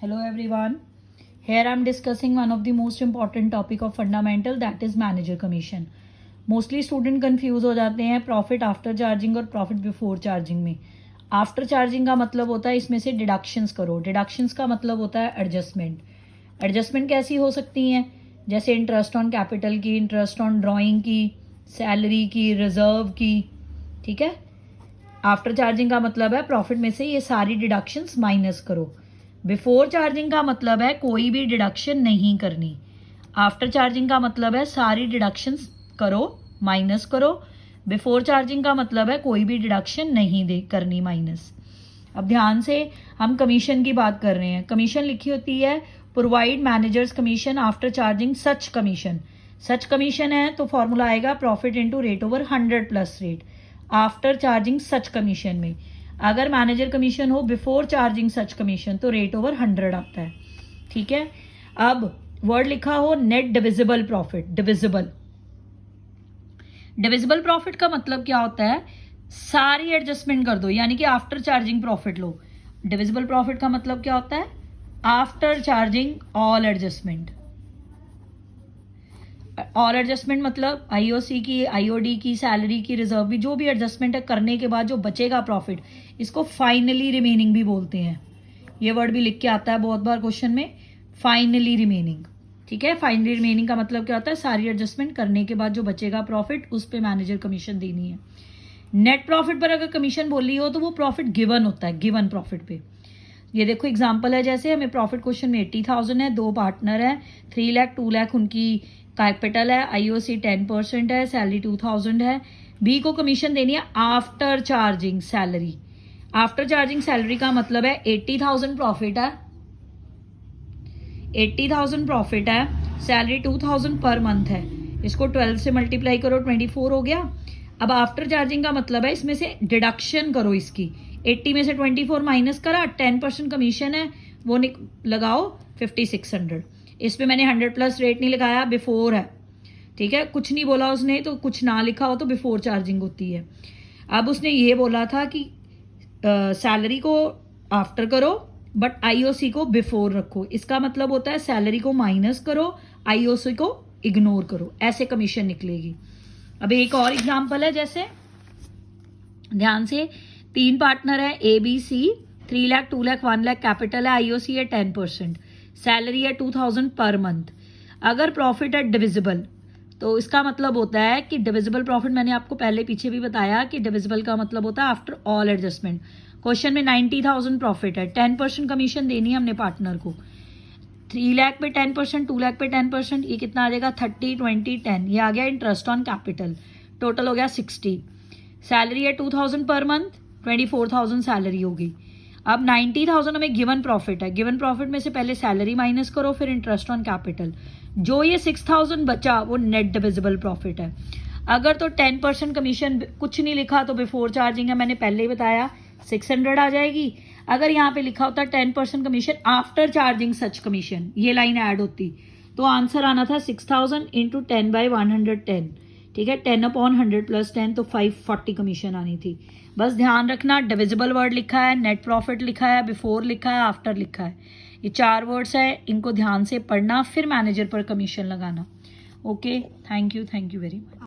Hello everyone. Here I am discussing one of the most important topic of fundamental, that is manager commission. Mostly student confuse हो जाते हैं profit after charging और profit before charging में. After charging का मतलब होता है इसमें से डिडक्शंस करो. डिडक्शंस का मतलब होता है एडजस्टमेंट. एडजस्टमेंट कैसी हो सकती हैं? जैसे इंटरेस्ट ऑन कैपिटल की, इंटरेस्ट ऑन ड्राइंग की, सैलरी की, रिजर्व की. ठीक है. आफ्टर चार्जिंग का मतलब है प्रॉफिट में से ये सारी डिडक्शंस माइनस करो. बिफोर चार्जिंग का मतलब है कोई भी डिडक्शन नहीं करनी. आफ्टर चार्जिंग का मतलब है सारी डिडक्शंस करो, माइनस करो. बिफोर चार्जिंग का मतलब है कोई भी डिडक्शन नहीं दे करनी माइनस. अब ध्यान से हम कमीशन की बात कर रहे हैं. कमीशन लिखी होती है provide managers commission after charging सच कमीशन. सच कमीशन है तो फॉर्मूला आएगा profit into rate over 100 plus rate. After charging सच कमीशन में अगर मैनेजर कमीशन हो बिफोर चार्जिंग सच कमीशन तो रेट ओवर 100 आता है. ठीक है. अब वर्ड लिखा हो net divisible profit. Divisible profit का मतलब क्या होता है? सारी एडजस्टमेंट कर दो, यानी कि आफ्टर चार्जिंग प्रॉफिट लो. डिविजिबल प्रॉफिट का मतलब क्या होता है? After charging all adjustment. All adjustment मतलब आईओसी की, आईओडी की, सैलरी की, रिजर्व की, जो भी एडजस्टमेंट है करने के बाद जो बचेगा प्रॉफिट, इसको फाइनली रिमेनिंग भी बोलते हैं. ये वर्ड भी लिख के आता है बहुत बार क्वेश्चन में, फाइनली रिमेनिंग. ठीक है. फाइनली रिमेनिंग का मतलब क्या होता है? सारी एडजस्टमेंट करने के बाद जो बचेगा प्रॉफिट उस पे मैनेजर कमीशन देनी है. नेट प्रॉफिट पर अगर कमीशन बोली हो तो वो प्रॉफिट गिवन होता है, गिवन प्रॉफिट पे. ये देखो एग्जांपल है, जैसे हमें प्रॉफिट क्वेश्चन में 80,000 है, 2 पार्टनर है, 3 लाख 2 लाख उनकी कैपिटल है, आईओसी 10% है, सैलरी 2,000 है. बी को कमीशन देनी है after charging salary. After charging salary का मतलब है 80,000 प्रॉफिट है, 80,000 प्रॉफिट है, सैलरी 2,000 पर मंथ है. इसको 12 से मल्टीप्लाई करो, 24 हो गया. अब आफ्टर चार्जिंग का मतलब है इसमें से डिडक्शन करो इसकी. 80 में से 24 माइनस करा, 10% कमीशन है वो लगाओ 5600. इस पे मैंने 100 प्लस रेट नहीं लगाया, बिफोर है. ठीक है. कुछ नहीं बोला उसने तो कुछ ना लिखा हो तो बिफोर चार्जिंग होती है. अब उसने ये बोला था कि सैलरी को आफ्टर करो बट आईओसी को बिफोर रखो. इसका मतलब होता है सैलरी को माइनस करो, आईओसी को इग्नोर करो. ऐसे कमीशन निकलेगी. अब एक और एग्जांपल है, जैसे ध्यान से 3 पार्टनर है A B C, 3 lakh 2 lakh 1 lakh capital है, आईओसी है 10%, सैलरी है 2,000 पर मंथ. अगर प्रॉफिट है डिविजिबल तो इसका मतलब होता है कि डिविजिबल प्रॉफिट, मैंने आपको पहले पीछे भी बताया कि डिविजिबल का मतलब होता है आफ्टर ऑल एडजस्टमेंट. क्वेश्चन में 90,000 प्रॉफिट है, 10% कमीशन देनी है हमने पार्टनर को. 3 लाख पे 10%, 2 लाख पे 10%, ये कितना आ जाएगा? 30, 20, 10. ये आ गया इंटरेस्ट ऑन कैपिटल. टोटल हो गया 60. सैलरी है 2,000 पर मंथ, 24,000 सैलरी होगी. अब 90,000 हमें गिवन प्रॉफिट है. गिवन प्रॉफिट में से पहले सैलरी माइनस करो, फिर इंटरेस्ट ऑन कैपिटल. जो ये 6,000 बचा वो नेट डिविजिबल प्रॉफिट है. अगर तो 10% कमीशन कुछ नहीं लिखा तो बिफोर चार्जिंग है, मैंने पहले ही बताया 600 आ जाएगी. अगर यहाँ पे लिखा होता 10% कमीशन आफ्टर चार्जिंग सच कमीशन, ये लाइन ऐड होती तो आंसर आना था 6,000 इंटू 10/110. ठीक है. 10/100 प्लस 10 तो 540 कमीशन आनी थी. बस ध्यान रखना डिविजिबल वर्ड लिखा है, नेट प्रॉफिट लिखा है, बिफोर लिखा है, आफ्टर लिखा है. ये 4 वर्ड्स है, इनको ध्यान से पढ़ना, फिर मैनेजर पर कमीशन लगाना. Okay. Thank you very much.